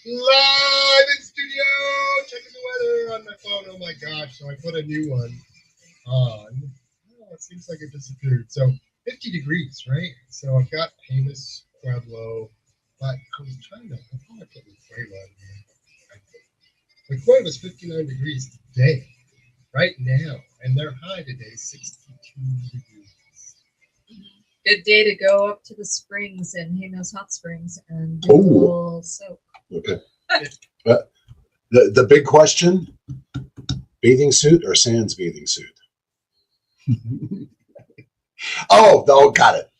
Live in studio, checking the weather on my phone. Oh my gosh! So I put a new one on. Oh, it seems like it disappeared. So 50 degrees, right? So I've got Hamus Pueblo, but I was trying to. I thought I put Pueblo on here. The Quay was 59 degrees today, right now, and their high today is 62 degrees. Good day to go up to the springs in Hanos Hot Springs and do a little soak. Okay. The big question: bathing suit or sans bathing suit? Oh, got it.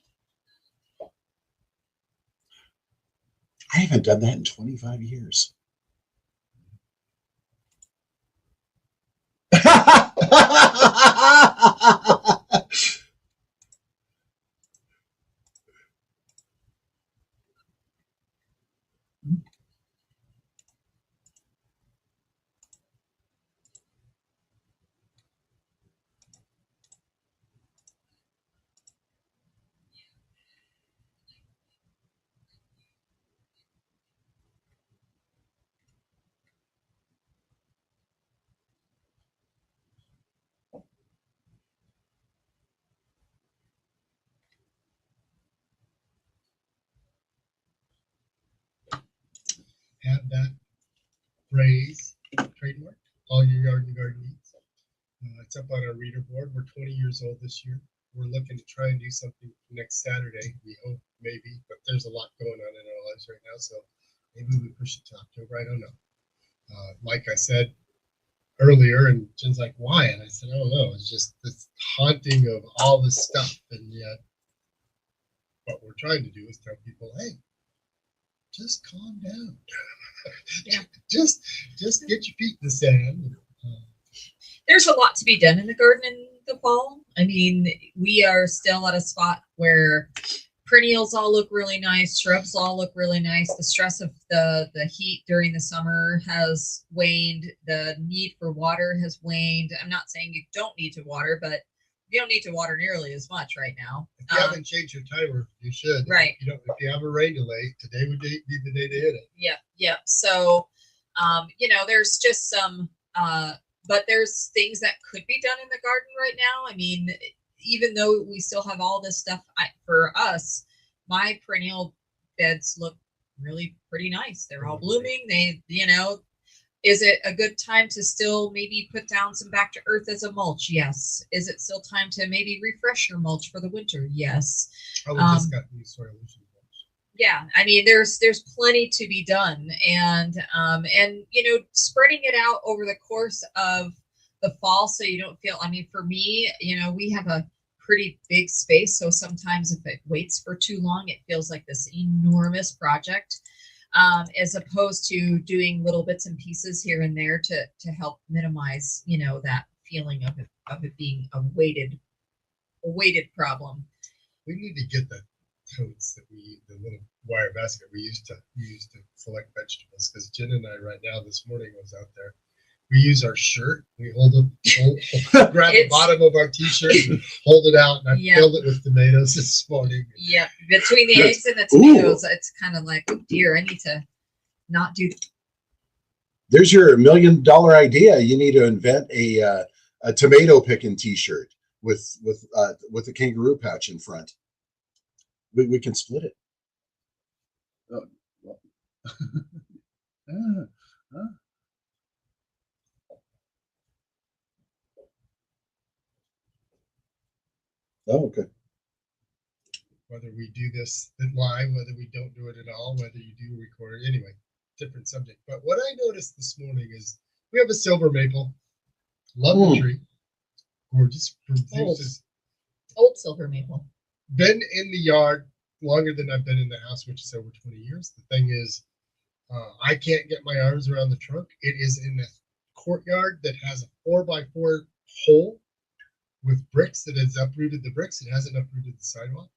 I haven't done that in 25 years. Have that phrase trademark. All your yard and garden needs. It's up on our reader board. We're 20 years old this year. We're looking to try and do something next Saturday. We hope, maybe, but there's a lot going on in our lives right now, so maybe we push it to October. I don't know. Like I said earlier, and Jen's like, "Why?" And I said, "I don't know. It's just this haunting of all this stuff, and yet, what we're trying to do is tell people, hey, just calm down. Yeah. just get your feet in the sand." There's a lot to be done in the garden in the fall. I mean, we are still at a spot where perennials all look really nice, shrubs all look really nice. The stress of the heat during the summer has waned. The need for water has waned. I'm not saying you don't need to water, but you don't need to water nearly as much right now. If you haven't changed your timer, you should. Right. If you have a rain delay, today would be the day to hit it. Yeah. So, there's just some, but there's things that could be done in the garden right now. I mean, even though we still have all this stuff, for us, my perennial beds look really pretty nice. They're all blooming. Is it a good time to still maybe put down some back to earth as a mulch? Yes. Is it still time to maybe refresh your mulch for the winter? Yes. Oh, we just got new soil mulch. Yeah, I mean, there's plenty to be done, and spreading it out over the course of the fall, so you don't feel. I mean, for me, we have a pretty big space, so sometimes if it waits for too long, it feels like this enormous project, as opposed to doing little bits and pieces here and there to help minimize, that feeling of it being a weighted problem. We need to get the totes that the little wire basket we used to select vegetables, because Jen and I right now this morning was out there. We use our shirt. We grab the bottom of our t-shirt and hold it out, and I filled it with tomatoes this morning. Yeah, between the eggs and the tomatoes, it's kind of like, oh dear, I need to not do. There's your $1 million idea. You need to invent a tomato picking t-shirt with a kangaroo patch in front. We can split it. Oh, well. Oh, okay. Whether we do this live, whether we don't do it at all, whether you do record it, anyway, different subject. But what I noticed this morning is we have a silver maple, lovely tree, gorgeous, Old silver maple. Been in the yard longer than I've been in the house, which is over 20 years. The thing is, I can't get my arms around the trunk. It is in a courtyard that has a 4x4 hole with bricks that has uprooted the bricks. It hasn't uprooted the sidewalk.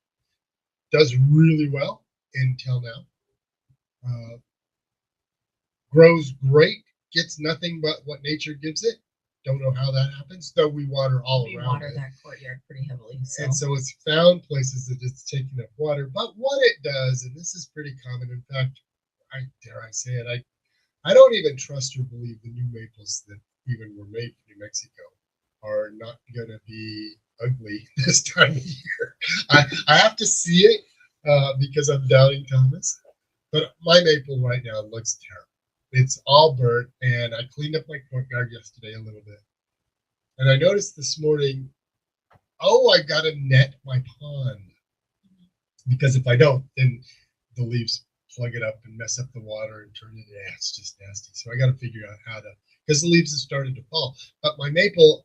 Does really well until now. Grows great. Gets nothing but what nature gives it. Don't know how that happens, though we water all around. We water that courtyard pretty heavily. And so it's found places that it's taking up water. But what it does, and this is pretty common, in fact, dare I say it, I don't even trust or believe the new maples that even were made for New Mexico are not going to be ugly this time of year. I have to see it because I'm doubting Thomas. But my maple right now looks terrible. It's all burnt, and I cleaned up my courtyard yesterday a little bit. And I noticed this morning, oh, I got to net my pond. Because if I don't, then the leaves plug it up and mess up the water and turn it. Yeah, it's just nasty. So I got to figure out how to, because the leaves have started to fall. But my maple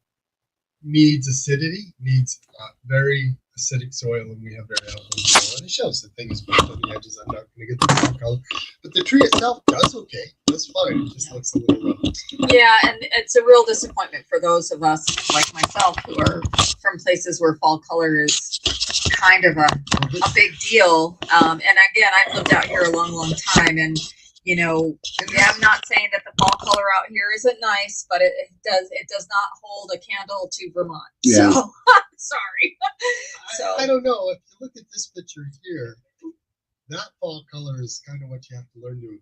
needs acidity, needs very acidic soil, and we have very alkaline soil. And it shows the thing is burnt on the edges. I'm not going to get the full color, but the tree itself does okay. That's fine. It just looks a little rough. Yeah, and it's a real disappointment for those of us like myself who are from places where fall color is kind of a big deal. And again, I've lived out here a long time, and you know, I'm not saying that the fall color out here isn't nice, but it does not hold a candle to Vermont. Yeah. So sorry. So I don't know. If you look at this picture here, that fall color is kind of what you have to learn to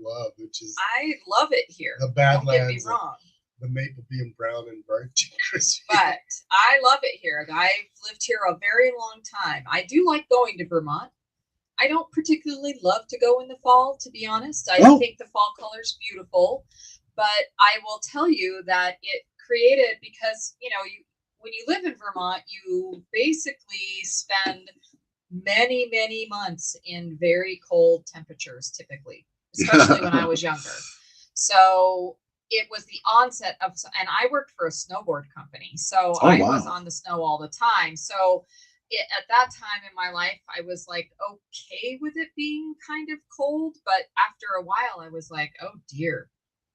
love, which is I love it here. the Don't get me Badlands, wrong. the maple being brown and burnt and crispy. But I love it here. I've lived here a very long time. I do like going to Vermont. I don't particularly love to go in the fall, to be honest. I think the fall color's beautiful, but I will tell you that it created, because when you live in Vermont, you basically spend many months in very cold temperatures, typically, especially when I was younger. So it was the onset of, and I worked for a snowboard company, so I was on the snow all the time. So at that time in my life, I was like okay with it being kind of cold, but after a while, I was like, oh dear,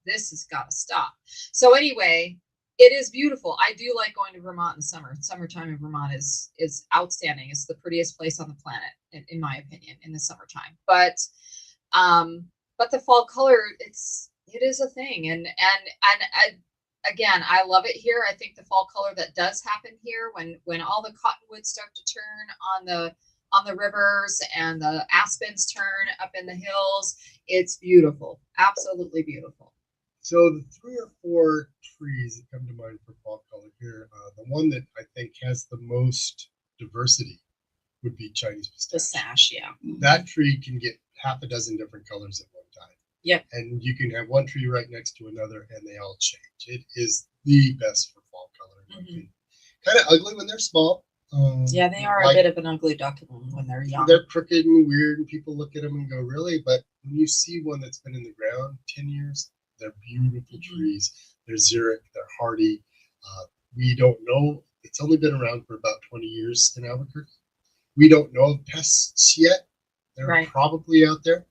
this has got to stop. So anyway, it is beautiful. I do like going to Vermont in summer. Summertime in Vermont is outstanding. It's the prettiest place on the planet, in my opinion, in the summertime. But the fall color, it is a thing, and again, I love it here. I think the fall color that does happen here when all the cottonwoods start to turn on the rivers and the aspens turn up in the hills, it's beautiful. Absolutely beautiful. So the 3 or 4 trees that come to mind for fall color here, the one that I think has the most diversity would be Chinese pistache. The sash, yeah. That tree can get half a dozen different colors at one time. Yep. And you can have one tree right next to another and they all change. It is the best for fall color. Mm-hmm. Kind of ugly when they're small. Yeah, they are a bit of an ugly duckling when they're young. They're crooked and weird, and people look at them and go, really? But when you see one that's been in the ground 10 years, they're beautiful trees. They're xeric, they're hardy. We don't know. It's only been around for about 20 years in Albuquerque. We don't know of pests yet. They're probably out there.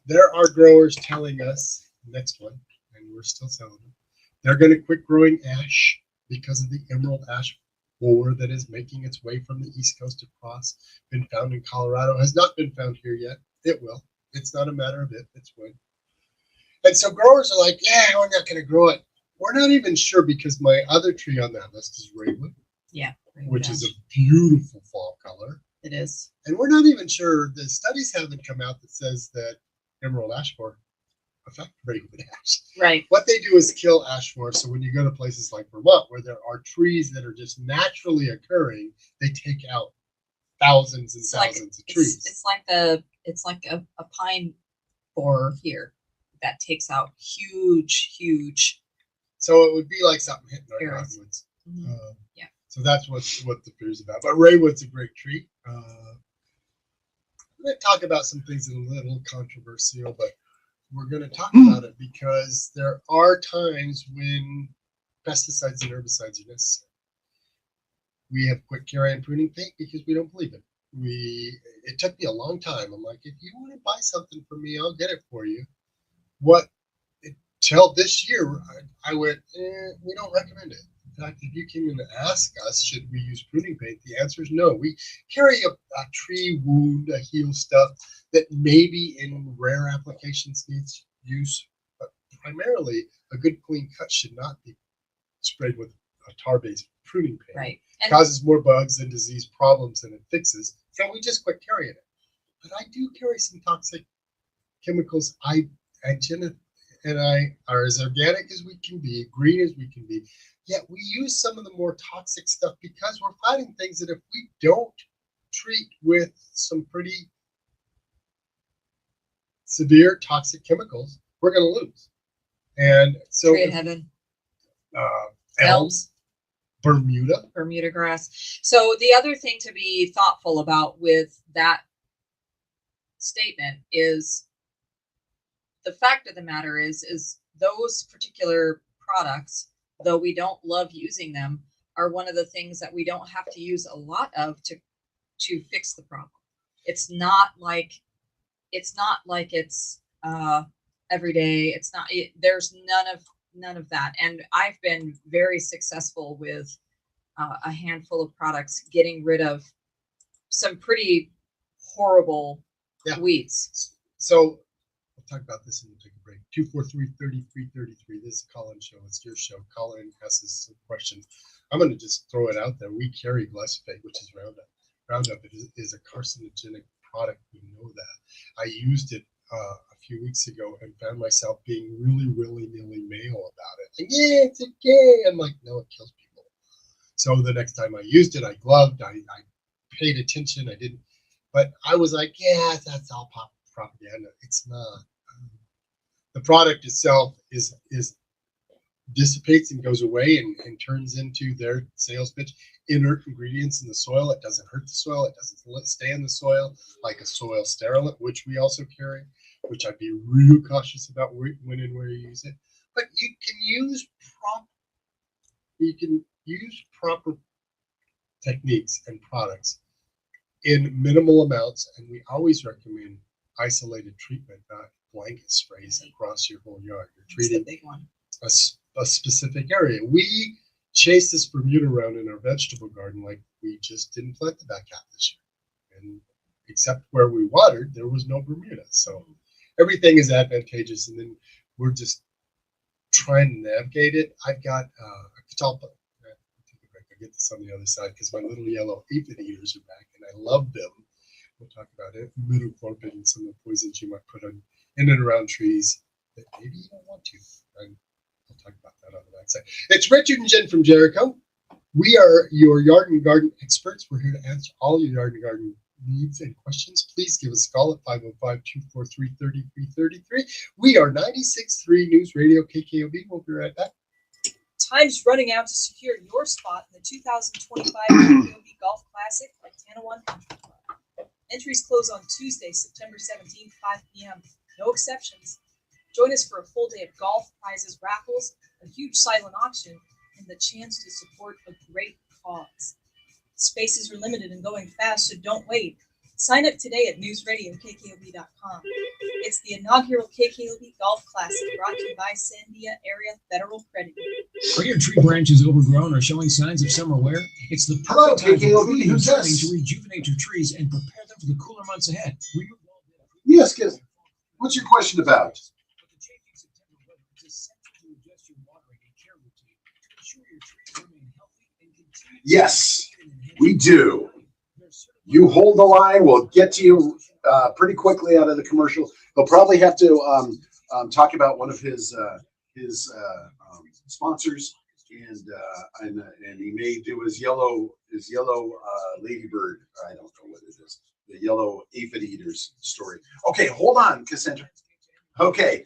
There are growers telling us, next one, and we're still selling them, they're going to quit growing ash because of the emerald ash borer that is making its way from the East Coast across. Been found in Colorado, has not been found here yet. It will. It's not a matter of if, it's when. And so growers are like, yeah, we're not going to grow it. We're not even sure, because my other tree on that list is Raywood. Yeah. Which is a beautiful fall color. It is. And we're not even sure, the studies haven't come out that says that emerald ash borer affect Raywood ash. Right. What they do is kill ash borer. So when you go to places like Vermont, where there are trees that are just naturally occurring, they take out thousands and thousands of trees. It's like a pine borer here that takes out huge. So it would be like something hitting our cottonwoods. Mm-hmm. Yeah. So that's what the fear is about. But Raywood's a great tree. I'm going to talk about some things that are a little controversial, but we're going to talk about it because there are times when pesticides and herbicides are necessary. We have quick carry-on pruning paint because we don't believe it. It took me a long time. I'm like, if you want to buy something from me, I'll get it for you. Till this year, I went, we don't recommend it. In fact, if you came in to ask us, should we use pruning paint? The answer is no. We carry a tree wound, a heel stuff that maybe in rare applications needs use, but primarily a good clean cut should not be sprayed with a tar-based pruning paint. Right. It causes more bugs and disease problems than it fixes. So we just quit carrying it. But I do carry some toxic chemicals. and I are as organic as we can be, green as we can be. Yet we use some of the more toxic stuff because we're fighting things that if we don't treat with some pretty severe toxic chemicals, we're going to lose. And so, Tree of heaven, elms, Bermuda grass. So the other thing to be thoughtful about with that statement is the fact of the matter is those particular products, though we don't love using them, are one of the things that we don't have to use a lot of to fix the problem. It's not like it's every day. It's not. There's none of that. And I've been very successful with a handful of products getting rid of some pretty horrible weeds. So we'll talk about this and we'll take a break. 243-3333. This is Colin's show. It's your show. Colin asks us some questions. I'm going to just throw it out there. We carry glyphosate, which is Roundup. Roundup is a carcinogenic product. We know that. I used it a few weeks ago and found myself being really, really, really male about it. Like, yeah, it's okay. I'm like, no, it kills people. So the next time I used it, I gloved. I paid attention. I didn't. But I was like, yeah, that's all propaganda. It's not. The product itself is dissipates and goes away and turns into their sales pitch. Inert ingredients in the soil. It doesn't hurt the soil. It doesn't stay in the soil like a soil sterilant, which we also carry, which I'd be real cautious about when and where you use it. But you can use proper techniques and products in minimal amounts, and we always recommend isolated treatment, not blanket sprays across your whole yard. You're treating big one. A specific area. We chase this Bermuda around in our vegetable garden like we just didn't plant the back half this year. And except where we watered, there was no Bermuda. So everything is advantageous, and then we're just trying to navigate it. I've got I'll get this on the other side because my little yellow aphid eaters are back, and I love them. We'll talk about it. Imidacloprid and some of the poisons you might put in and around trees that maybe you don't want to. And we'll talk about that on the back side. It's Richard and Jen from Jericho. We are your yard and garden experts. We're here to answer all your yard and garden needs and questions. Please give us a call at 505-243-3333. We are 96.3 News Radio KKOB. We'll be right back. Time's running out to secure your spot in the 2025 KKOB Golf Classic at Tanawan Country Club. Entries close on Tuesday, September 17th, 5 p.m. No exceptions. Join us for a full day of golf, prizes, raffles, a huge silent auction, and the chance to support a great cause. Spaces are limited and going fast, so don't wait. Sign up today at newsradiokkob.com. It's the inaugural KKOB Golf Classic brought to you by Sandia Area Federal Credit Union. Are your tree branches overgrown or showing signs of summer wear? It's the perfect time for pruning and trimming to rejuvenate your trees and prepare them for the cooler months ahead. Yes, kids. What's your question about? Yes, we do. You hold the line. We'll get to you pretty quickly out of the commercial. He'll probably have to talk about one of his sponsors, and he may do his yellow ladybird. I don't know what it is. The yellow aphid eaters story. Okay, hold on, Cassandra. Okay,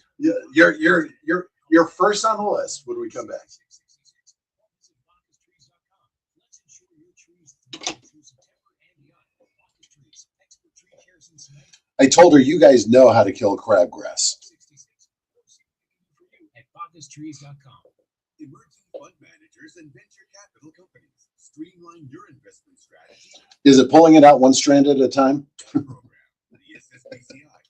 you're first on the list when we come back. I told her you guys know how to kill crabgrass. At BacchusTrees.com. Emerging fund managers and venture capital companies. Streamline your investment strategy. Is it pulling it out one strand at a time?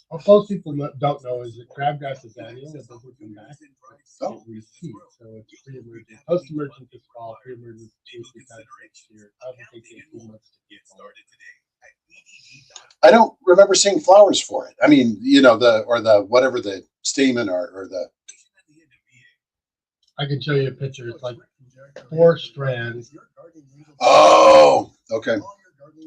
What most people don't know is that crabgrass is annual. It doesn't come back. Oh. We see. So it's pre-emergent. Post-emergent this fall, pre-emergent 2-3 times next year. I would take 18 months to get started today. I don't remember seeing flowers for it. I mean, the whatever the stamen or the. I can show you a picture. It's like 4 strands. Oh, okay.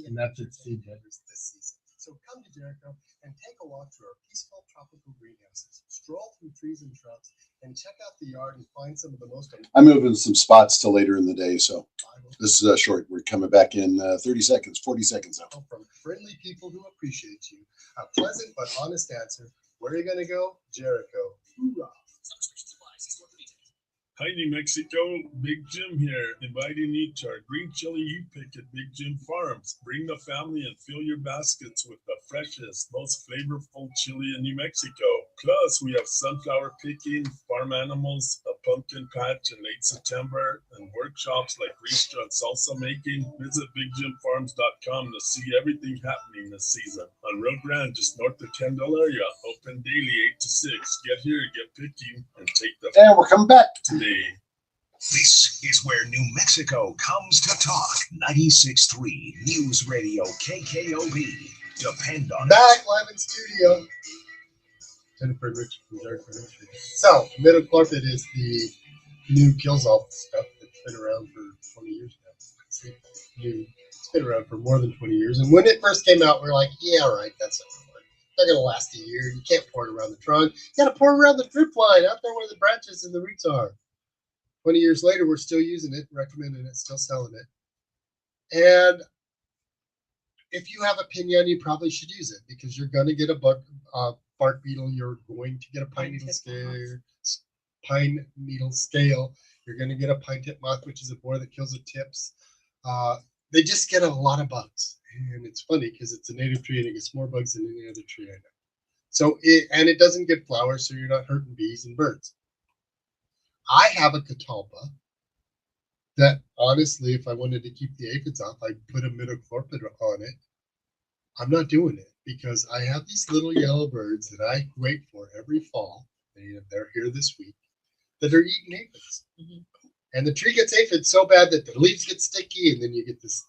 And that's its seed head this season. So come to Jericho and take a walk through our peaceful tropical greenhouses. stroll through trees and shrubs and check out the yard and find some of the most I'm moving some spots till later in the day, so this is short. We're coming back in 30 seconds, 40 seconds now. from friendly people who appreciate you. A pleasant but honest answer. Where are you going to go? Jericho. Hoorah. Hi, New Mexico. Big Jim here, inviting you to our green chili you pick at Big Jim Farms. Bring the family and fill your baskets with the freshest, most flavorful chili in New Mexico. Plus, we have sunflower picking, farm animals, a pumpkin patch in late September, and workshops like ristra and salsa making. Visit BigJimFarms.com to see everything happening this season. On Rio Grande, just north of Candelaria, open daily 8 to 6. Get here, get picking, and take the And we're coming back. today. This is where New Mexico comes to talk. 96.3 News Radio KKOB. Depend on it. Back live in studio. Jennifer and Richard from Jericho Nursery. So, Midochlorprid is the new Killzol stuff that's been around for 20 years now. It's been around for more than 20 years. And when it first came out, we were like, yeah, right, that's not going to work. It's not going to last a year. You can't pour it around the trunk. You got to pour it around the drip line out there where the branches and the roots are. 20 years later, we're still using it, recommending it, still selling it. And if you have a pinyon, you probably should use it because you're going to get a bark beetle. You're going to get a pine needle scale. You're going to get a pine tip moth, which is a borer that kills the tips. They just get a lot of bugs. And it's funny because it's a native tree and it gets more bugs than any other tree I know. So it doesn't get flowers, so you're not hurting bees and birds. I have a catalpa that honestly, if I wanted to keep the aphids off, I'd put a midochlorprid on it. I'm not doing it because I have these little yellow birds that I wait for every fall. They're here this week that are eating aphids. Mm-hmm. And the tree gets aphids so bad that the leaves get sticky, and then you get this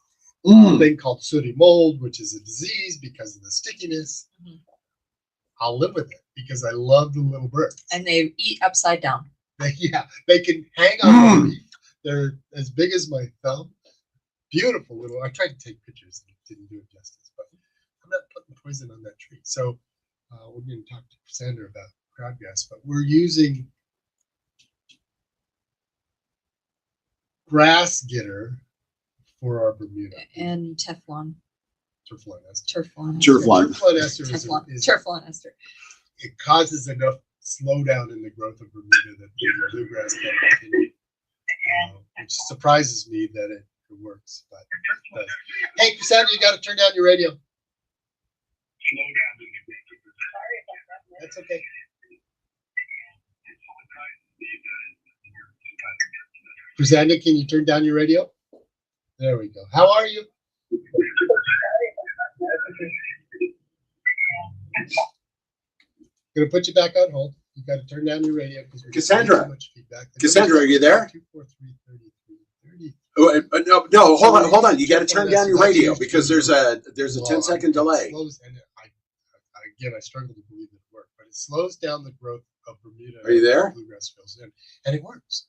thing called sooty mold, which is a disease because of the stickiness. Mm-hmm. I'll live with it because I love the little birds. And they eat upside down. They can hang on the leaf. They're as big as my thumb. Beautiful little. I tried to take pictures and it didn't do it justice, but I'm not putting poison on that tree. So we're going to talk to Cassandra about crabgrass, but we're using grass getter for our Bermuda and Teflon. Turflawn ester. Turflawn ester. It causes enough slowdown in the growth of Bermuda that the bluegrass can't continue. Which surprises me that it works. But hey, Cassandra, you got to turn down your radio. That's okay. Cassandra, can you turn down your radio? There we go. How are you? Gonna put you back on hold. You got to turn down your radio because we're Cassandra. Too much feedback. Cassandra, are you there? 243-3330. No, hold on. You got to turn down your radio because there's a 10-second delay. I struggle to believe it worked, but it slows down the growth of Bermuda. Are you there? Bluegrass fills in, and it works.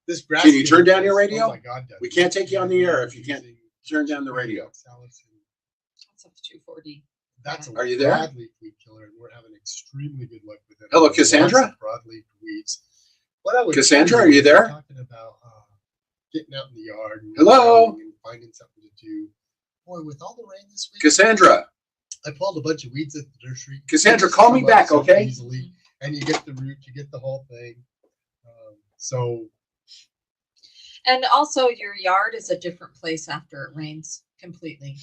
This grass. Can you turn down your radio? Oh my God, we can't take you on the air if you can't turn down the radio. That's up to 240. Are you there? Broadleaf weed killer, and we're having extremely good luck with it. Hello, Cassandra. Broadleaf weeds. Cassandra, are you there? Talking about getting out in the yard. And hello. And finding something to do. Boy, with all the rain this week. Cassandra. I pulled a bunch of weeds at the nursery. Cassandra, call me back, okay? Easily, and you get the root, you get the whole thing. And also, your yard is a different place after it rains completely.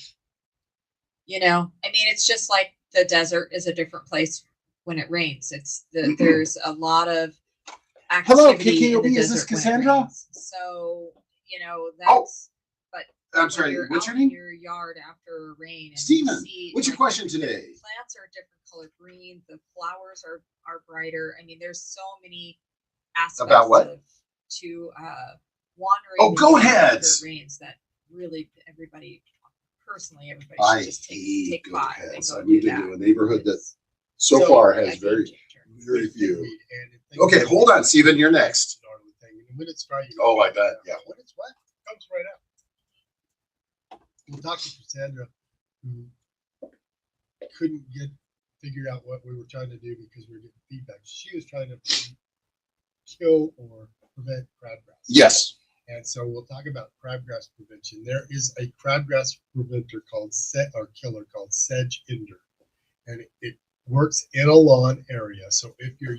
You know, I mean, it's just like the desert is a different place when it rains. There's a lot of activity. Hello, KKOB, is this Cassandra? So, you know, that's. But I'm sorry, what's your name? In your yard after rain. And Steven, what's your question today? Plants are a different color green. The flowers are brighter. I mean, there's so many aspects about what? To wandering. Oh, go ahead. It rains that really everybody I should just hate take goat five. heads. I moved into a neighborhood that so far has very few. Okay, hold on, Steven, you're next. When it's dry, oh, I bet. Yeah. When it's wet, it comes right out. We'll talk to Cassandra, who couldn't get figured out what we were trying to do because we were getting feedback. She was trying to kill or prevent crabgrass. Yes. And so we'll talk about crabgrass prevention. There is a crabgrass preventer called killer called Sedge Ender, and it works in a lawn area. So if you're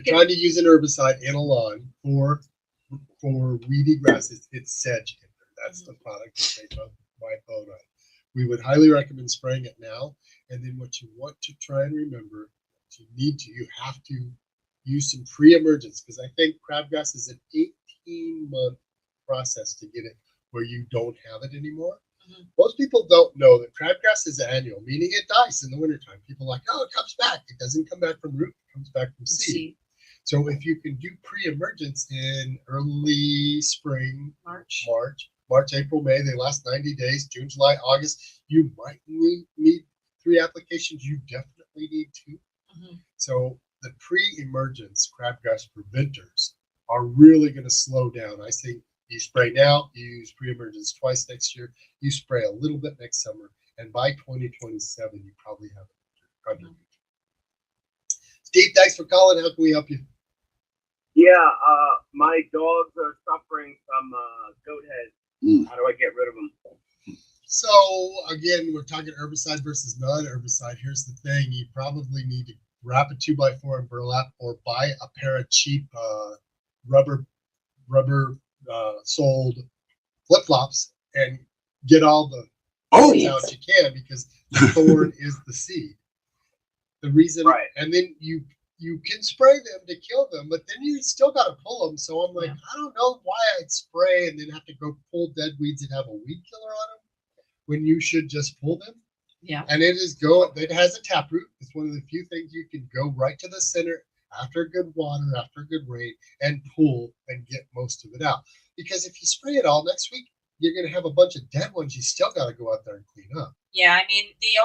trying to use an herbicide in a lawn for weedy grasses, it's Sedge Ender. That's the product that they buy on. We would highly recommend spraying it now. And then what you want to try and remember, you have to use some pre-emergence, because I think crabgrass is an 18-month process to get it where you don't have it anymore. Mm-hmm. Most people don't know that crabgrass is annual, meaning it dies in the wintertime. People are like, oh, it comes back. It doesn't come back from root, it comes back from seed. So if you can do pre-emergence in early spring, March, April, May, they last 90 days, June, July, August, you might need 3 applications. You definitely need 2. Mm-hmm. So the pre-emergence crabgrass preventers are really going to slow down. I think you spray now, you use pre-emergence twice next year, you spray a little bit next summer, and by 2027, you probably have it under. Steve, thanks for calling. How can we help you? Yeah, my dogs are suffering from goat head. How do I get rid of them? So again, we're talking herbicide versus non-herbicide. Here's the thing: you probably need to wrap a 2x4 in burlap, or buy a pair of cheap rubber soled flip-flops and get all the out you can, because the thorn is the seed. The reason, right. And then you can spray them to kill them, but then you still got to pull them. So I'm like, I don't know why I'd spray and then have to go pull dead weeds and have a weed killer on them when you should just pull them. Yeah. And it has a taproot. It's one of the few things you can go right to the center after good water, after good rain, and pull and get most of it out. Because if you spray it all next week, you're going to have a bunch of dead ones you still got to go out there and clean up. Yeah, I mean, the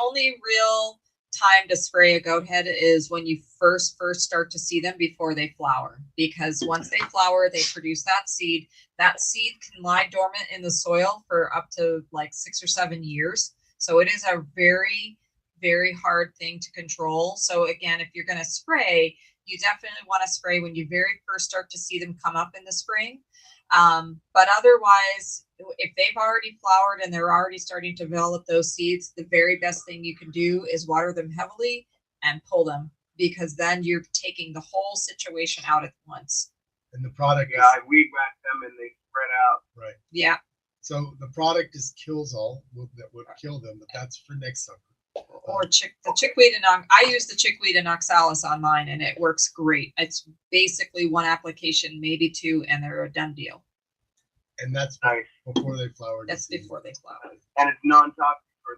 only real time to spray a goat head is when you first start to see them before they flower, because once they flower, they produce that seed. That seed can lie dormant in the soil for up to like 6 or 7 years. So it is a very, very hard thing to control. So again, if you're going to spray, you definitely want to spray when you very first start to see them come up in the spring. But otherwise, if they've already flowered and they're already starting to develop those seeds, the very best thing you can do is water them heavily and pull them, because then you're taking the whole situation out at once. And the product, I weed whack them and they spread out. Right. Yeah. So the product is Kills-All that would kill them, but that's for next summer. Or the chickweed and I use the chickweed and oxalis on mine, and it works great. It's basically 1 application, maybe 2, and they're a done deal. And that's nice. Before they flower. That's before they flower. And it's non-toxic for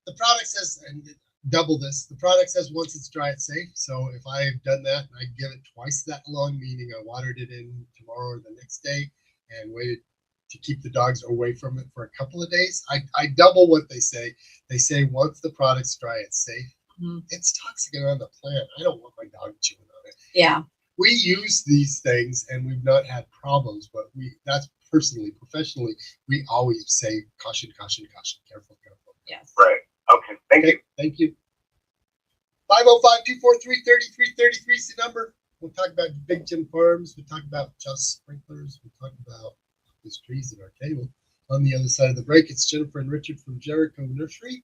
the product says, and double this. The product says once it's dry, it's safe. So if I've done that and I give it twice that long, meaning I watered it in tomorrow or the next day and waited to keep the dogs away from it for a couple of days, I double what they say. They say once the product's dry, it's safe. Mm-hmm. It's toxic around the plant. I don't want my dog chewing on it. Yeah. We use these things and we've not had problems, but that's personally, professionally, we always say caution, caution, caution, careful, careful. Yes. Right. Okay. Thank you. 505-243-3333 is the number. We'll talk about Big Jim Farms. We'll talk about just sprinklers. We'll talk about these trees in our table. On the other side of the break, it's Jennifer and Richard from Jericho Nursery.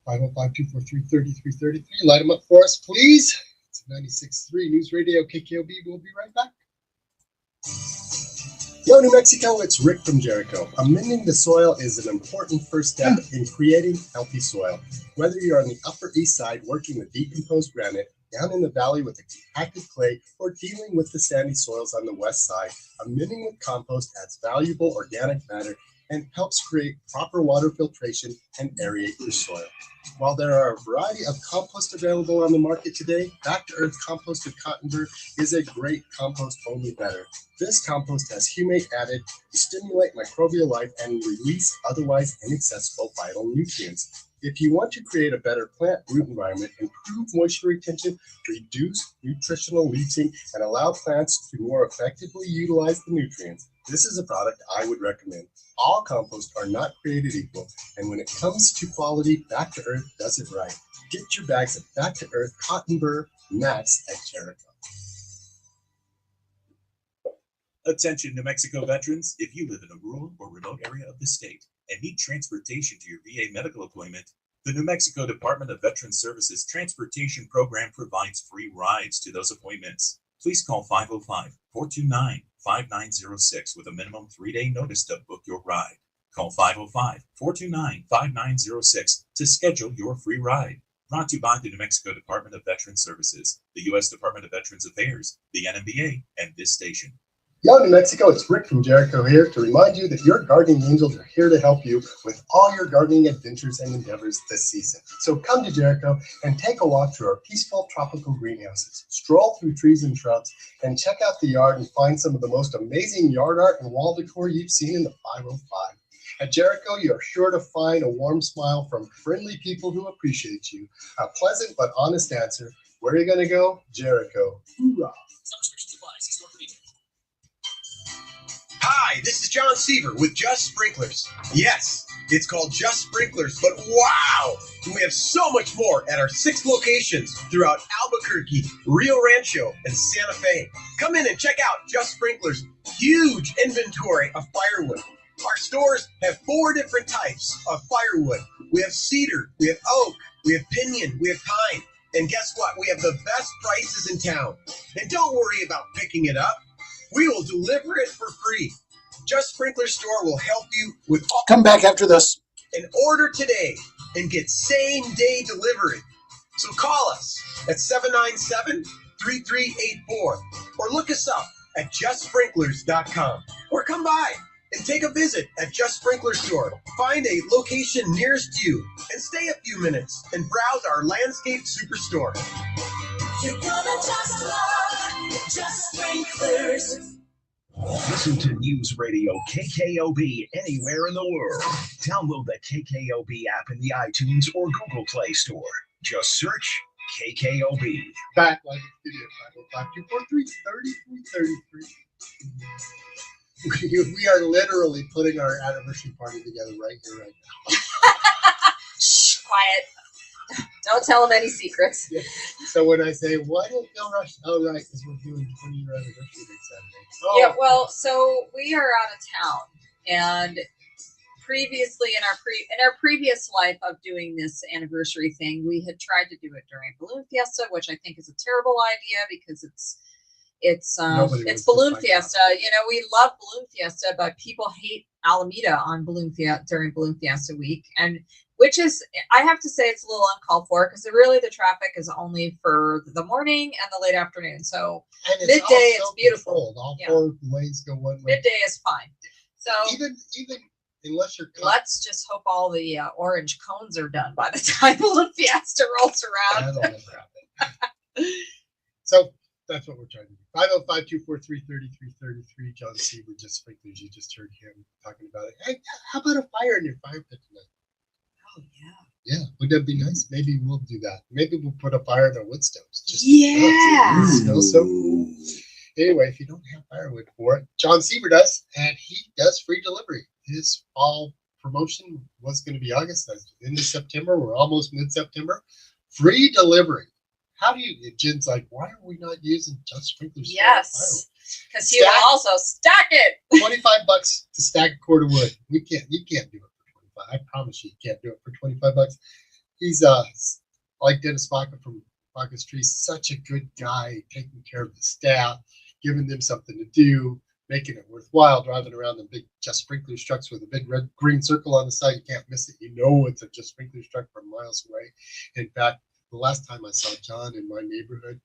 505-243-3333. Light them up for us, please. It's 96.3 News Radio KKOB. We'll be right back. Yo, New Mexico, it's Rick from Jericho. Amending the soil is an important first step in creating healthy soil. Whether you're on the Upper East Side working with decomposed granite, down in the valley with the compacted clay, or dealing with the sandy soils on the west side, amending with compost adds valuable organic matter and helps create proper water filtration and aerate your soil. While there are a variety of compost available on the market today, Back to Earth Composted Cotton Burr is a great compost, only better. This compost has humate added to stimulate microbial life and release otherwise inaccessible vital nutrients. If you want to create a better plant root environment, improve moisture retention, reduce nutritional leaching, and allow plants to more effectively utilize the nutrients, This is a product I would recommend. All compost are not created equal, and when it comes to quality, Back to Earth does it right. Get your bags of Back to Earth Cotton Burr Max at Jericho. Attention New Mexico veterans, if you live in a rural or remote area of the state and need transportation to your VA medical appointment, the New Mexico Department of Veterans Services Transportation Program provides free rides to those appointments. Please call 505-429-5906 with a minimum 3-day notice to book your ride. Call 505-429-5906 to schedule your free ride. Brought to you by the New Mexico Department of Veterans Services, the U.S. Department of Veterans Affairs, the NMBA, and this station. Yo, New Mexico, it's Rick from Jericho here to remind you that your gardening angels are here to help you with all your gardening adventures and endeavors this season. So come to Jericho and take a walk through our peaceful tropical greenhouses. Stroll through trees and shrubs and check out the yard and find some of the most amazing yard art and wall decor you've seen in the 505. At Jericho, you're sure to find a warm smile from friendly people who appreciate you. A pleasant but honest answer. Where are you going to go? Jericho. Hoorah! Hi, this is John Seaver with Just Sprinklers. Yes, it's called Just Sprinklers, but wow! We have so much more at our 6 locations throughout Albuquerque, Rio Rancho, and Santa Fe. Come in and check out Just Sprinklers' huge inventory of firewood. Our stores have 4 different types of firewood. We have cedar, we have oak, we have pinyon, we have pine. And guess what? We have the best prices in town. And don't worry about picking it up. We will deliver it for free. Just Sprinkler Store will help you with all. Come back after this. And order today and get same-day delivery. So call us at 797-3384 or look us up at justsprinklers.com or come by and take a visit at Just Sprinkler Store. Find a location nearest you and stay a few minutes and browse our landscape superstore. You're gonna just love Just Sprinklers. Listen to News Radio KKOB anywhere in the world. Download the KKOB app in the iTunes or Google Play Store. Just search KKOB. Back like video 505-243-3333. We are literally putting our anniversary party together right here, right now. Shh, quiet. Don't tell them any secrets. Yeah. So when I say, why don't Bill Rush? Oh, right, because we're doing 20-year anniversary next Saturday. Oh. Yeah, well, so we are out of town, and previously in our previous life of doing this anniversary thing, we had tried to do it during Balloon Fiesta, which I think is a terrible idea because it's Balloon Fiesta. You know, we love Balloon Fiesta, but people hate Alameda on during Balloon Fiesta week, and which is, I have to say, it's a little uncalled for because really the traffic is only for the morning and the late afternoon. So midday, it's beautiful. All 4 lanes go one way. Midday is fine. So even unless you're let's just hope all the orange cones are done by the time Balloon Fiesta rolls around. So that's what we're trying to do. 505-243-3333. John Seaver, Just Sprinklers. You just heard him talking about it. Hey, how about a fire in your fire pit tonight? Oh, yeah. Yeah, would that be nice? Maybe we'll do that. Maybe we'll put a fire in our wood stoves. Yeah. Smells so cool. Anyway, if you don't have firewood for it, John Seaver does, and he does free delivery. His fall promotion was going to be August. That's into September. We're almost mid-September. Free delivery. How do you? Jen's like, why are we not using Just Sprinklers? Yes, because he will also stack it. $25 to stack a cord of wood. You can't do it. I promise you can't do it for $25. He's like Dennis Baca from Baca's Trees, such a good guy, taking care of the staff, giving them something to do, making it worthwhile, driving around the big Just Sprinklers trucks with a big red green circle on the side. You can't miss it. You know it's a Just Sprinklers truck from miles away. In fact, the last time I saw John in my neighborhood,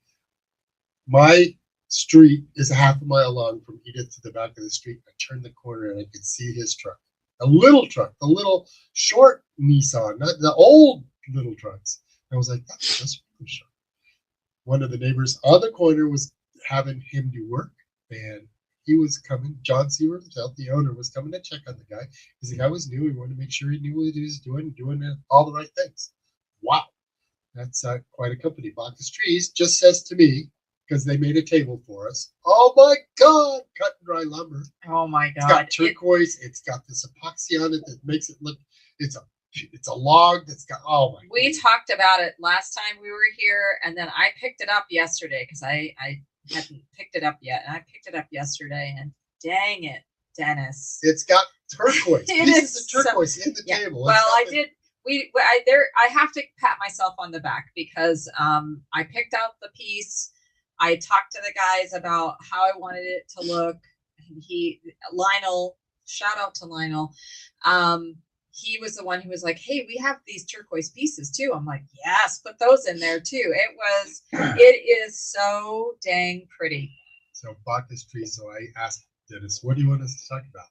my street is a half a mile long from Edith to the back of the street. I turned the corner and I could see his truck. A little truck, the little short Nissan, not the old little trucks. I was like, that's just really short. One of the neighbors on the corner was having him do work, and he was coming. John Seaver himself, the owner, was coming to check on the guy because the guy was new. He wanted to make sure he knew what he was doing all the right things. Wow, that's quite a company. Baca's Trees just says to me, because they made a table for us. Oh my God, cut and dry lumber. Oh my It's God. got turquoise. It's got this epoxy on it that makes it look. It's a log that's got. Oh my. We talked about it last time we were here, and then I picked it up yesterday because I hadn't picked it up yet, and I picked it up yesterday, and dang it, Dennis. It's got turquoise. It Pieces is of turquoise in the table. Well, I did. I have to pat myself on the back because I picked out the piece. I talked to the guys about how I wanted it to look. And Lionel, shout out to Lionel. He was the one who was like, "Hey, we have these turquoise pieces too." I'm like, "Yes, put those in there too." It is so dang pretty. So Bacchus tree. So I asked Dennis, "What do you want us to talk about?"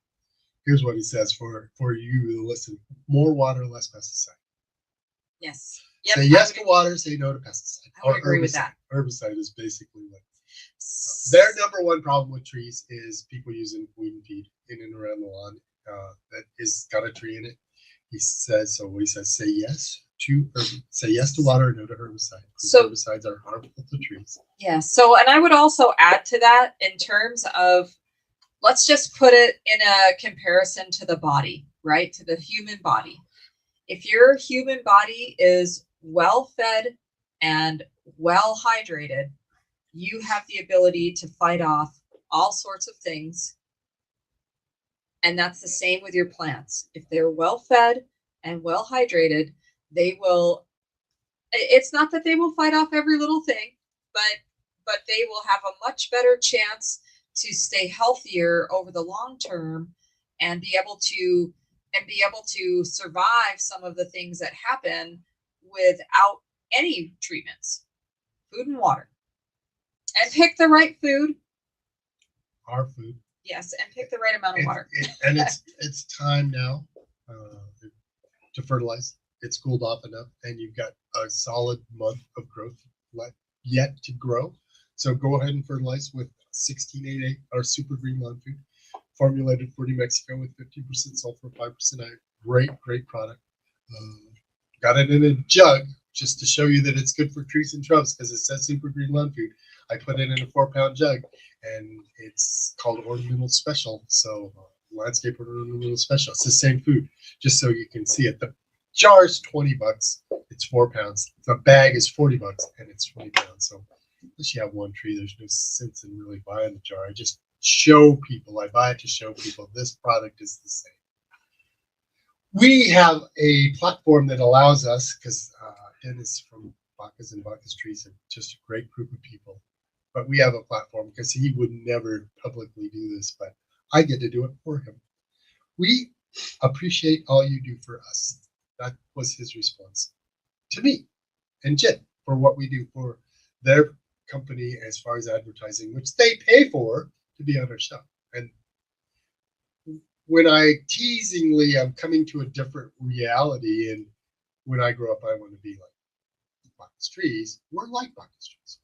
Here's what he says for you to listen: more water, less pesticide. Yes. Say yes to water, say no to pesticide. I would agree with that. Herbicide is basically what their number one problem with trees is people using weed and feed in and around the lawn that is got a tree in it. He says so. He says say yes to water, no to herbicide. So herbicides are harmful to trees. Yeah. So, and I would also add to that in terms of, let's just put it in a comparison to the body, right? To the human body. If your human body is well fed and well hydrated, you have the ability to fight off all sorts of things. And that's the same with your plants. If they're well fed and well hydrated, they will, it's not that they will fight off every little thing, but they will have a much better chance to stay healthier over the long term and be able to survive some of the things that happen without any treatments. Food and water. And pick the right food. Our food. Yes, and pick the right amount of water. And it's time now to fertilize. It's cooled off enough, and you've got a solid month of growth yet to grow. So go ahead and fertilize with 1688, our super green lawn food, formulated for New Mexico with 50% sulfur, 5% iron. Great product. Got it in a jug just to show you that it's good for trees and shrubs because it says super green lawn food. I put it in a 4-pound jug, and it's called Ornamental Special. So landscape Ornamental Special. It's the same food, just so you can see it. The jar's $20. It's 4 pounds. The bag is $40, and it's 20 pounds. So unless you have one tree, there's no sense in really buying the jar. I just show people. I buy it to show people this product is the same. We have a platform that allows us, because Dennis from Bacchus and Bacchus Trees are just a great group of people. But we have a platform because he would never publicly do this, but I get to do it for him. We appreciate all you do for us. That was his response to me and Jen for what we do for their company as far as advertising, which they pay for to be on our show. And when I teasingly am coming to a different reality, and when I grow up, I want to be like Bacchus Trees. We're like Bacchus Trees.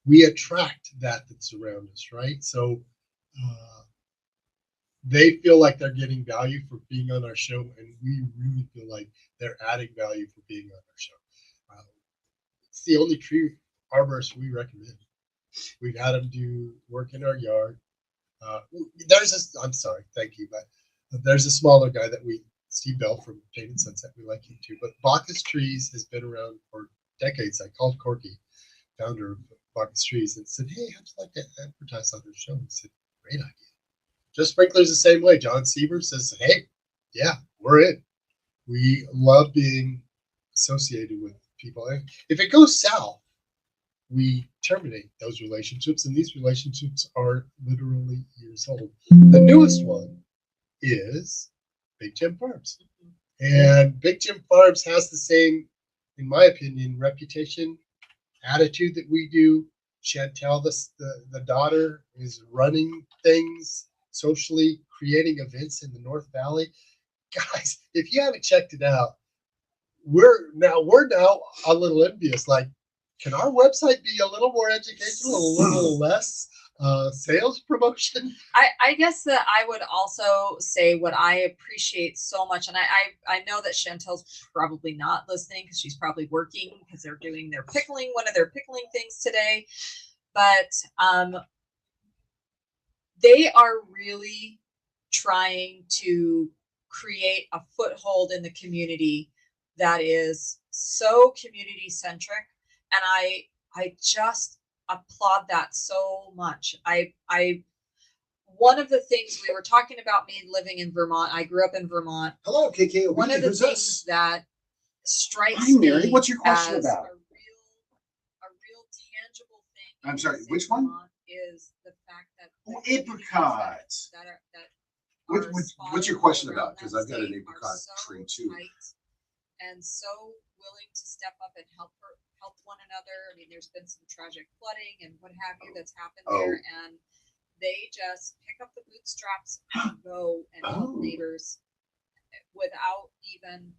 We attract that's around us, right? So they feel like they're getting value for being on our show, and we really feel like they're adding value for being on our show. It's the only tree arborist we recommend. We've had them do work in our yard. I'm sorry, thank you, but there's a smaller guy that Steve Bell from Painted Sunset, we like him too. But Bacchus Trees has been around for decades. I called Corky, founder of Bacchus Trees, and said, "Hey, how'd you like to advertise on their show?" He said, "Great idea." Just Sprinklers the same way. John Seaver says, "Hey, yeah, we're in." We love being associated with people. And if it goes south, we terminate those relationships, and these relationships are literally years old. The newest one is Big Jim Farms. And Big Jim Farms has the same, in my opinion, reputation, attitude that we do. Chantel, the daughter, is running things socially, creating events in the North Valley. Guys, if you haven't checked it out, we're now a little envious. Like, can our website be a little more educational, a little less sales promotion? I guess that I would also say what I appreciate so much, and I know that Chantel's probably not listening because she's probably working because they're doing one of their pickling things today. but they are really trying to create a foothold in the community that is so community centric, and I just applaud that so much. I one of the things we were talking about, me living in Vermont, I grew up in Vermont. Hello, KKOB. One of the Who's things this? that strikes Hi, Mary. me What's your question as about? a real tangible thing. I'm sorry, in which one? Vermont is the fact that Oh, the communities apricots. that are What's your spotted question all about? around Because that I've got an state apricot are so tree too. tight and so willing to step up and help one another. I mean, there's been some tragic flooding and what have you that's happened there, and they just pick up the bootstraps and go and help neighbors without even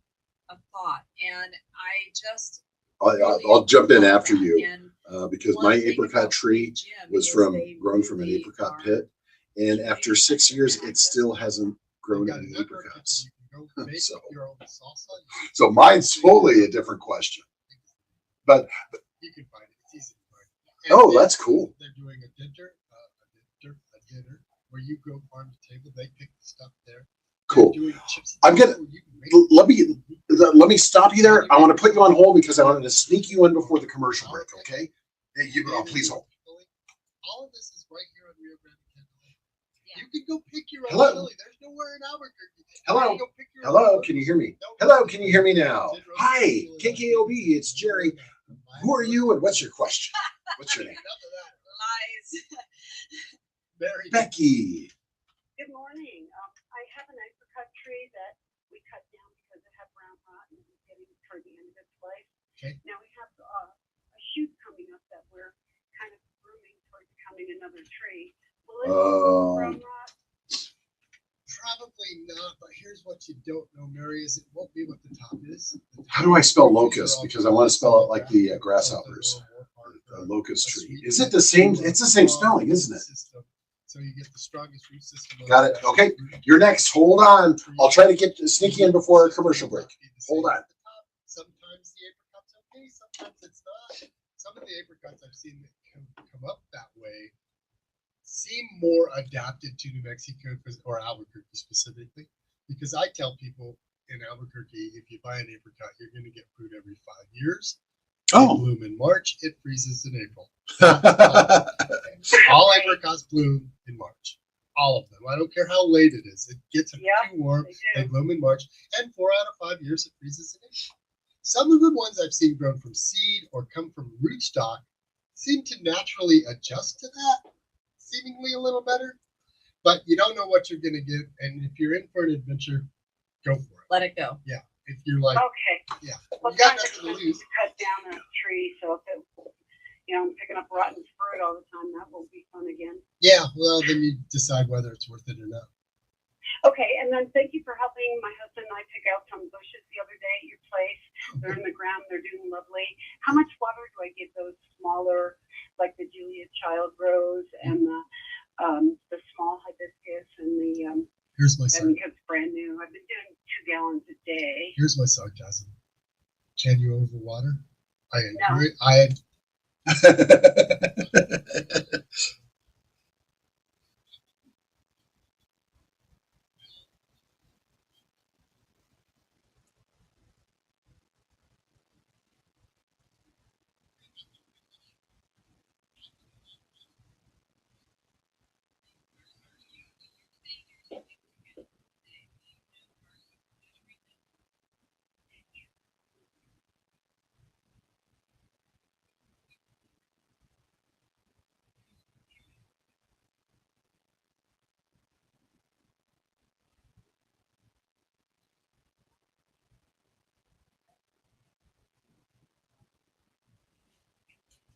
a thought. And I just I'll jump in after that. you And because one my thing apricot about tree Big Jim was is from they grown from an really apricot are pit, and after 6 years, it access still to hasn't You've grown got any another apricots. kitchen, you can go make So- your own salsa. So mine's totally a different question. But You can find it. It's easy to find. And oh, then that's cool. They're doing a dinner where you go farm to table. They pick the stuff there. Cool. They're doing chips I'm and gonna salsa where you can make let me stop you there. I want to put you on hold because I wanted to sneak you in before the commercial break. Okay? Hey, please hold. All of this is right here on Rio Grande Canyon. You can go pick your own Hello? chili. There's nowhere in Albuquerque. Hello? You can go pick your own Hello, chili. can you hear me? No, Hello, can you hear me now? Did roast Hi, chili last KKOB, week. it's Jerry. Who are you and what's your question? What's your name? Enough of that. lies. Very Becky. Good morning. I have an apricot tree that we cut down because it had brown rot and it was getting toward the end of its life. Okay. Now we have a shoot coming up that we're kind of grooming towards becoming another tree. Will it brown rot? Probably not, but here's what you don't know, Mary, is it won't be what the top is. How do I spell locust? Because I want to spell it like the grasshoppers. The locust tree. Is it the same? It's the same spelling, isn't it? So you get the strongest root system. Got it. Okay. You're next. Hold on. I'll try to get sneaky in before our commercial break. Hold on. Sometimes the apricot's okay, sometimes it's not. Some of the apricots I've seen that come up that way seem more adapted to New Mexico or Albuquerque specifically, because I tell people in Albuquerque, if you buy an apricot, you're going to get fruit every 5 years. They bloom in March. It freezes in April. All apricots bloom in March. All of them. I don't care how late it is. It gets too warm. They bloom in March. And 4 out of 5 years, it freezes in April. Some of the ones I've seen grown from seed or come from rootstock seem to naturally adjust to that, seemingly a little better. But you don't know what you're going to get. And if you're in for an adventure, go for it. Let it go. Yeah. If you're like, okay. yeah, Well, you got it's nothing to kind of lose. to cut down a tree, so if it, I'm picking up rotten fruit all the time, that won't be fun again. Yeah, well, then you decide whether it's worth it or not. Okay, and then thank you for helping my husband and I pick out some bushes the other day at your place. They're in the ground, they're doing lovely. How much water do I give those smaller, like the Julia Child rose and the small hibiscus and the Here's my and sarcasm. it's brand new. I've been doing 2 gallons a day. Here's my sarcasm. Can you overwater? I No. agree.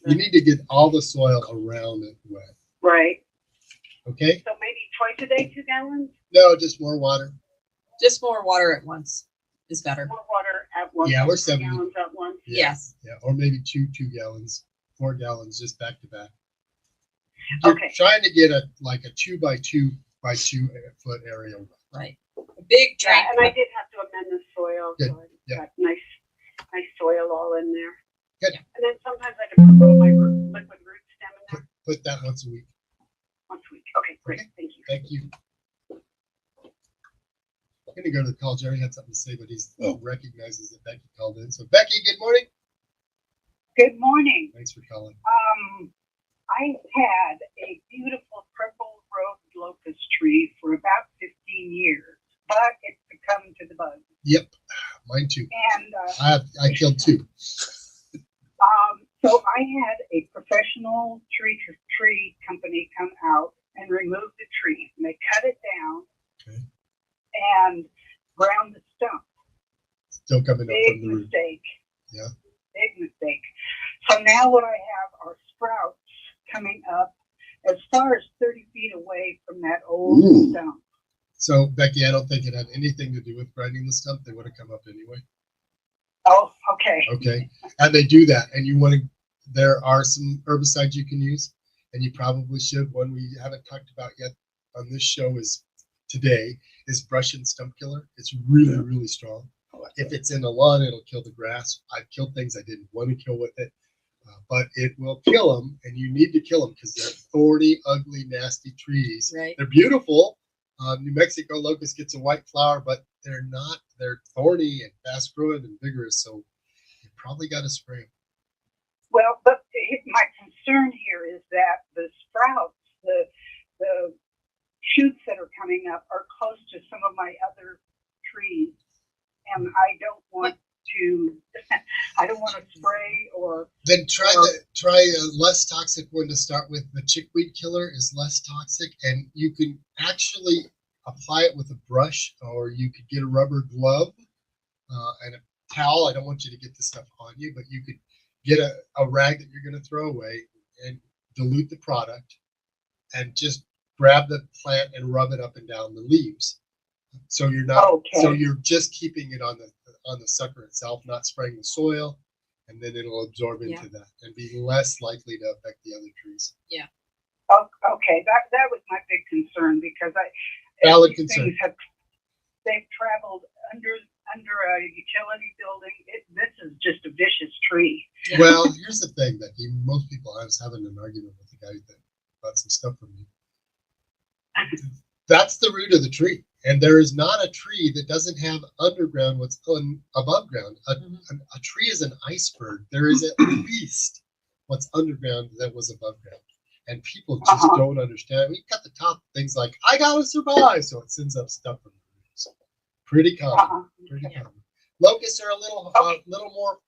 You need to get all the soil around it wet. Right. Okay? So maybe twice a day, 2 gallons? No, just more water. Just more water at once is better. More water at once. Yeah, we're 2 70. gallons at once. Yeah. Yes. Yeah, or maybe 2 gallons, 4 gallons just back to back. You're Okay. trying to get a 2 by 2 by 2 foot area. Right. A big drain. Yeah, and I did have to amend the soil, Good. so I Yeah. got nice soil all in there. Good. And then sometimes I can put a little my liquid root stem in there. put that once a week. Once a week. Okay, great. Okay. Thank you. Thank you. I'm going to go to the call. Jerry had something to say, but he recognizes that Becky called in. So, Becky, good morning. Good morning. Thanks for calling. I had a beautiful purple rose locust tree for about 15 years, but it succumbed to the bugs. Yep, mine too. And I killed two. So I had a professional tree company come out and remove the tree. And they cut it down and ground the stump. Still coming up Big from the root. mistake. Yeah. Big mistake. So now what I have are sprouts coming up as far as 30 feet away from that old stump. So, Becky, I don't think it had anything to do with grinding the stump. They would have come up anyway. Oh, okay. Okay. And they do that. And you want to, there are some herbicides you can use, and you probably should. One we haven't talked about yet on this show is today is brush and stump killer. It's really, really strong. If it's in a lawn, it'll kill the grass. I've killed things I didn't want to kill with it, but it will kill them, and you need to kill them because they're thorny, ugly, nasty trees. Right. They're beautiful. New Mexico locust gets a white flower, but they're not. They're thorny and fast growing and vigorous, so you probably got to spray them. Well, but my concern here is that the sprouts, the shoots that are coming up are close to some of my other trees, and I don't want to spray or. Then try a less toxic one to start with. The chickweed killer is less toxic, and you can actually apply it with a brush, or you could get a rubber glove and a towel. I don't want you to get this stuff on you, but you could get a rag that you're going to throw away and dilute the product and just grab the plant and rub it up and down the leaves. So you're not. So you're just keeping it on the sucker itself, not spraying the soil, and then it'll absorb into that and be less likely to affect the other trees. Yeah. Oh, okay, that was my big concern because Valid concern. They've traveled under a utility building. This is just a vicious tree. Well, here's the thing that most people. I was having an argument with a guy that bought some stuff from me. That's the root of the tree, and there is not a tree that doesn't have underground what's above ground. A tree is an iceberg. There is at least what's underground that was above ground, and people just don't understand. We cut the top things like "I gotta survive," so it sends up stuff from the roots. Pretty common. Pretty common. Locusts are a little more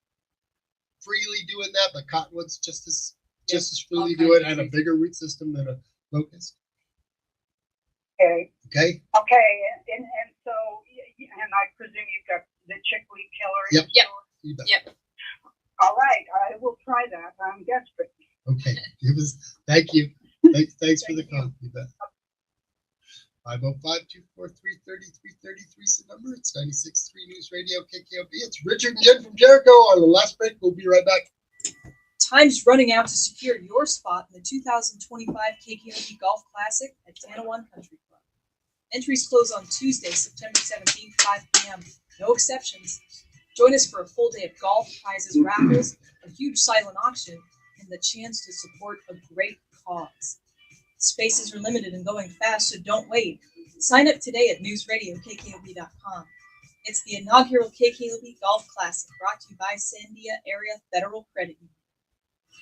freely doing that, but cottonwoods just as freely do it, and a bigger root system than a locust. Okay. Okay. Okay, and so, and I presume you've got the chickweed killer. Yep. Yep. All right, I will try that. I'm desperate. Okay. Thank you. Thanks for the call. You bet. 505-243-3333 is the number. It's 96.3 News Radio KKOB. It's Richard and Jen from Jericho. On the last break, we'll be right back. Time's running out to secure your spot in the 2025 KKOB Golf Classic at Tanawan Country Club. Entries close on Tuesday, September 17th, 5 p.m. No exceptions. Join us for a full day of golf, prizes, raffles, a huge silent auction, and the chance to support a great cause. Spaces are limited and going fast, so don't wait. Sign up today at newsradiokkob.com. It's the inaugural KKOB Golf Classic, brought to you by Sandia Area Federal Credit Union.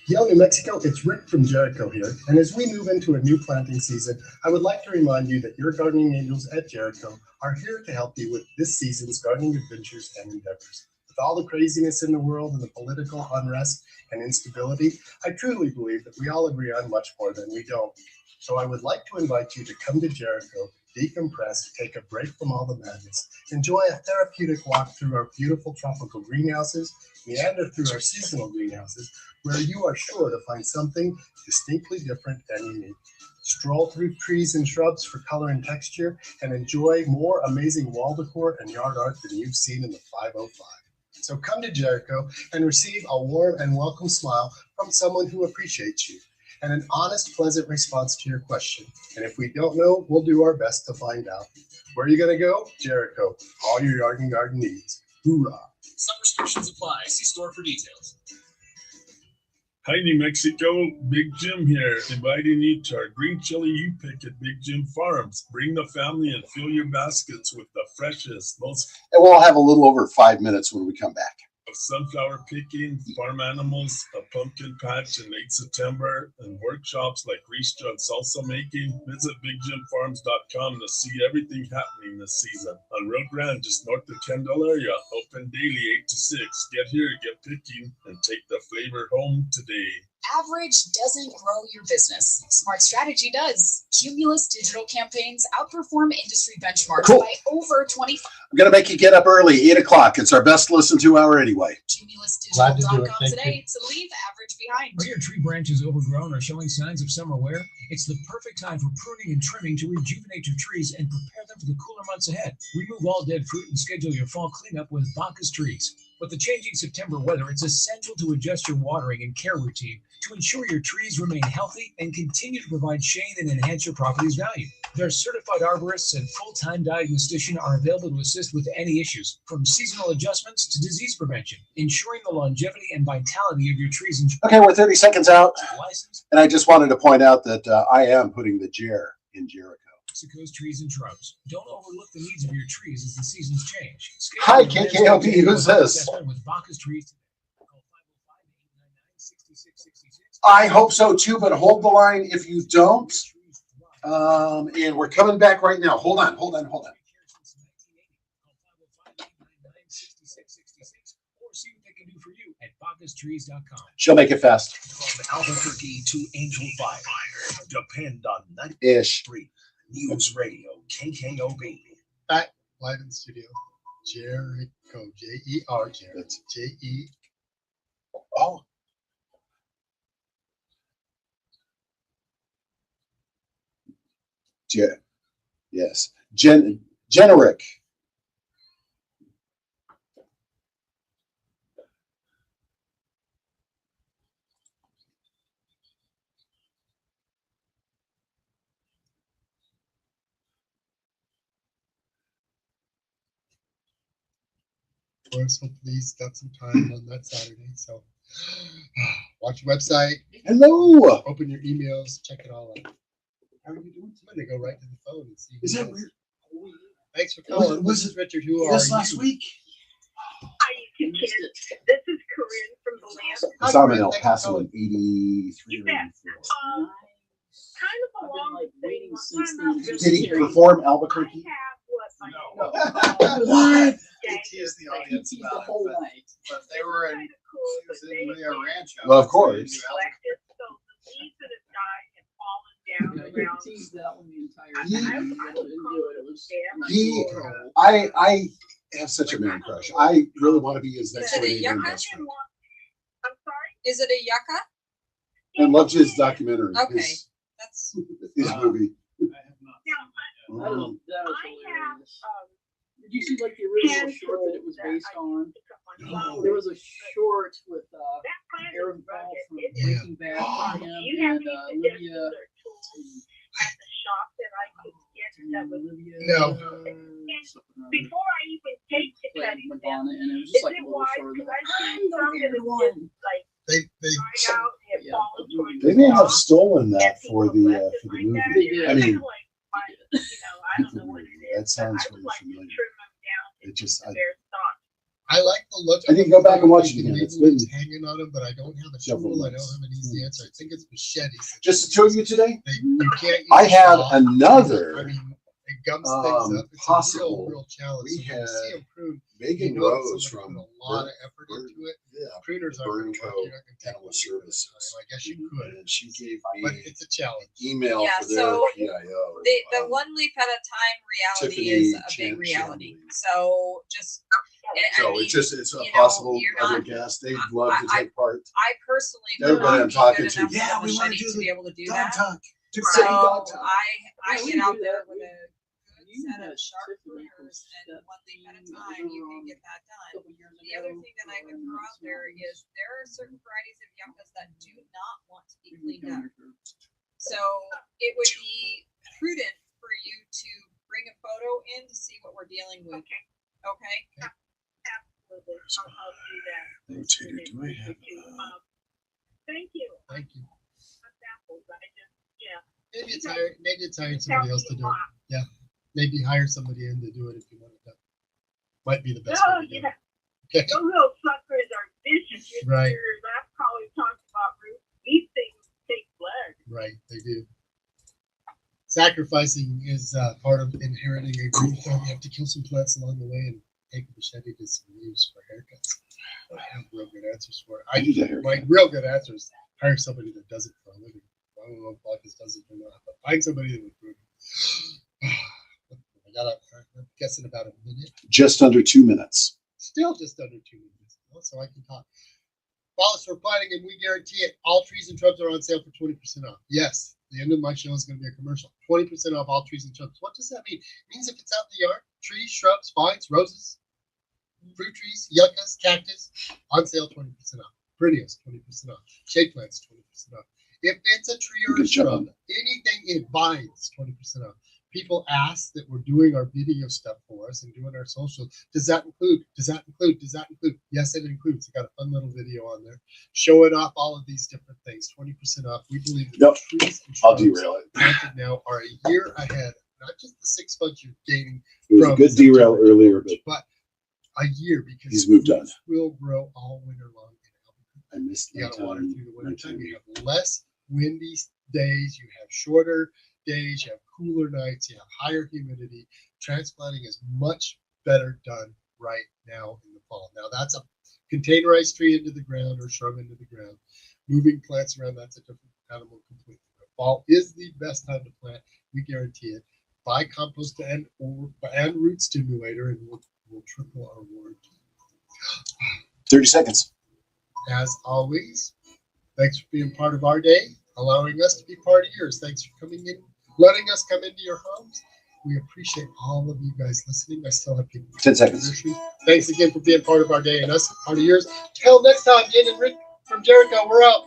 Yo, New Mexico, it's Rick from Jericho here, and as we move into a new planting season, I would like to remind you that your gardening angels at Jericho are here to help you with this season's gardening adventures and endeavors. With all the craziness in the world and the political unrest and instability, I truly believe that we all agree on much more than we don't. So I would like to invite you to come to Jericho, decompress, take a break from all the madness, enjoy a therapeutic walk through our beautiful tropical greenhouses, meander through our seasonal greenhouses, where you are sure to find something distinctly different and unique. Stroll through trees and shrubs for color and texture, and enjoy more amazing wall decor and yard art than you've seen in the 505. So come to Jericho and receive a warm and welcome smile from someone who appreciates you, and an honest, pleasant response to your question. And if we don't know, we'll do our best to find out. Where are you going to go? Jericho. All your yard and garden needs. Hoorah. Some restrictions apply. See store for details. Hi, New Mexico. Big Jim here, inviting you to our green chili you pick at Big Jim Farms. Bring the family and fill your baskets with the freshest, most And we'll have a little over 5 minutes when we come back. of sunflower picking, farm animals, a pumpkin patch in late September, and workshops like ristra and salsa making. Visit BigJimFarms.com to see everything happening this season. On Rio Grande, just north of Candelaria, open daily 8 to 6. Get here, get picking, and take the flavor home today. Average doesn't grow your business. Smart Strategy does. Cumulus digital campaigns outperform industry benchmarks Cool. by over 25. I'm going to make you get up early, 8 o'clock. It's our best listened to hour anyway. Glad to do it. CumulusDigital.com Thank today to leave average behind. Are your tree branches overgrown or showing signs of summer wear? It's the perfect time for pruning and trimming to rejuvenate your trees and prepare them for the cooler months ahead. Remove all dead fruit and schedule your fall cleanup with Bacchus Trees. With the changing September weather, it's essential to adjust your watering and care routine to ensure your trees remain healthy and continue to provide shade and enhance your property's value. Their certified arborists and full-time diagnostician are available to assist with any issues, from seasonal adjustments to disease prevention, ensuring the longevity and vitality of your trees and Okay, we're 30 seconds out. license And I just wanted to point out that I am putting the Jer in Jericho. Mexico's trees and shrubs. Don't overlook the needs of your trees as the seasons change. Hi, Schedule your KKLP. landscape Who's this? assessment with Bacchus Trees today. Call 505-899-6666. I hope so too, but hold the line if you don't. And we're coming back right now. Hold on. Or see what they can do for you at BacchusTrees.com. She'll make it fast. From Albuquerque to Angel Fire, depend on Ish. 93 News Radio KKOB. Back live in the studio. Jericho. J-E-R. Jared. J-E. Oh. Yes. Generic. Of course, hopefully he's got some time on that Saturday. So watch your website. Hello. Open your emails. Check it all out. How are you doing? I'm going to go right to the phone and see. Is who that knows. weird? Thanks for calling. Was This is Richard. Who are This you? last week? Hi, you two kids. This is Corinne from the land. I saw him in El Paso in 83 You or bet. 84. Kind of along the same line. Did he perform Albuquerque? What? teased the audience about it, but they were in Rio Rancho. Well, of course. So the leaves that have died have fallen down around. That one the entire time. I have such a man crush. I really want to be his next Is it door a neighbor and yucca? best friend. I'm sorry? Is it a yucca? And loved his documentary. Okay. His, That's his movie. That was hilarious. Did you see like the original short that it was based on? There was a short with Aaron Paul from Breaking Bad from him and Olivia. No. Before I even take the cutting, Madonna, and it was is just like a it little wise? short. Because I've seen some that have just like They dried out and have fallen towards They the may have top. stolen that for the movie. I mean, I don't know what it is. that sounds I really would like to familiar. trim them down It just, to their stock. I like the look. I need to go back and watch it again. It's been hanging on them, but I don't have a several tool. I don't months. have an easy answer. I think it's machete. Just to show you today, You can't. Use I a have saw. another I mean, it gums things up. It's possible. a real challenge. We So when you see had them prune, Megan you know that Rose somebody from put a lot of effort into it. Pruners aren't Burn going to work. Co. You're not going to take Animal what you put. Services. I guess you could, And she gave but me it's a challenge. email Yeah, for their so PIO. the one leaf at a time reality Tiffany is a big Chan- reality. So just So I mean, it's a you know, possible you're other not- guest. They'd love to take part. I personally would Everybody not I'm be talking good to, enough yeah, with we a want to machete do to the be able to do dog that. talk. So dog talk. I Yeah, we get can out do there that. with a good set of sharp pruners and one leaf at a time, you can get that done. The other thing that I would throw out there is there are certain varieties of yuccas that do not want to be cleaned up. So it would be prudent for you to bring a photo in to see what we're dealing with. Okay? Absolutely. I'll do that. Rotator, do I have? thank you. Thank you. Apples. I just, yeah. Maybe it's hiring somebody else to do it. Yeah. Maybe hire somebody in to do it if you want it done. Might be the best way to do it. Okay. Those little suckers are vicious. Right. That's probably talking about root. These things take blood. Right, they do. Sacrificing is part of inheriting a green thumb. You have to kill some plants along the way and take a machete to some leaves for haircuts. I have real good answers for it. My real good answer is hire somebody that does it for a living. I don't know if Marcus does it or not, but find somebody that would do it. I'm guessing about a minute. Just under 2 minutes. Still just under 2 minutes. So I can talk. Follow us for planning, and we guarantee it. All trees and shrubs are on sale for 20% off. Yes, the end of my show is going to be a commercial. 20% off all trees and shrubs. What does that mean? It means if it's out in the yard, trees, shrubs, vines, roses, fruit trees, yuccas, cactus, on sale 20% off. Perennials, 20% off. Shade plants, 20% off. If it's a tree or a shrub, anything in vines, 20% off. People ask that we're doing our video stuff for us and doing our social. Does that include? Does that include? Does that include? Yes, it includes. I got a fun little video on there showing off all of these different things. 20% off. We believe that trees and I'll derail it. planted now are a year ahead. Not just the 6 months you're gaining. It was a good derail earlier, but a year because he's moved on. Will grow all winter long. I missed You got to water through the winter time. time. You have less windy days. You have shorter days. You have cooler nights. You have higher humidity. Transplanting is much better done right now in the fall. Now that's a containerized tree into the ground or shrub into the ground. Moving plants around, that's a different animal completely. Fall is the best time to plant. We guarantee it. Buy compost and root stimulator, and we'll triple our warranty. 30 seconds. As always, thanks for being part of our day, allowing us to be part of yours. Thanks for coming in, letting us come into your homes. We appreciate all of you guys listening. I still have people. 10 seconds. Nursery. Thanks again for being part of our day and us part of yours. Till next time, Jen and Rick from Jericho, we're out.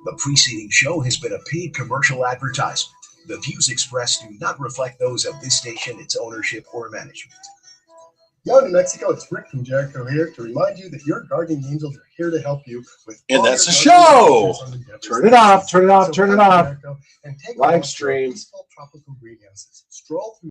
The preceding show has been a paid commercial advertisement. The views expressed do not reflect those of this station, its ownership, or management. Yo, New Mexico, it's Rick from Jericho here to remind you that your guardian angels are here to help you with And all that's the your show. gardening endeavors. Turn it off. Turn it off. So Turn it come to off. Jericho and take a Live walk through our stream. peaceful tropical greenhouses. Stroll through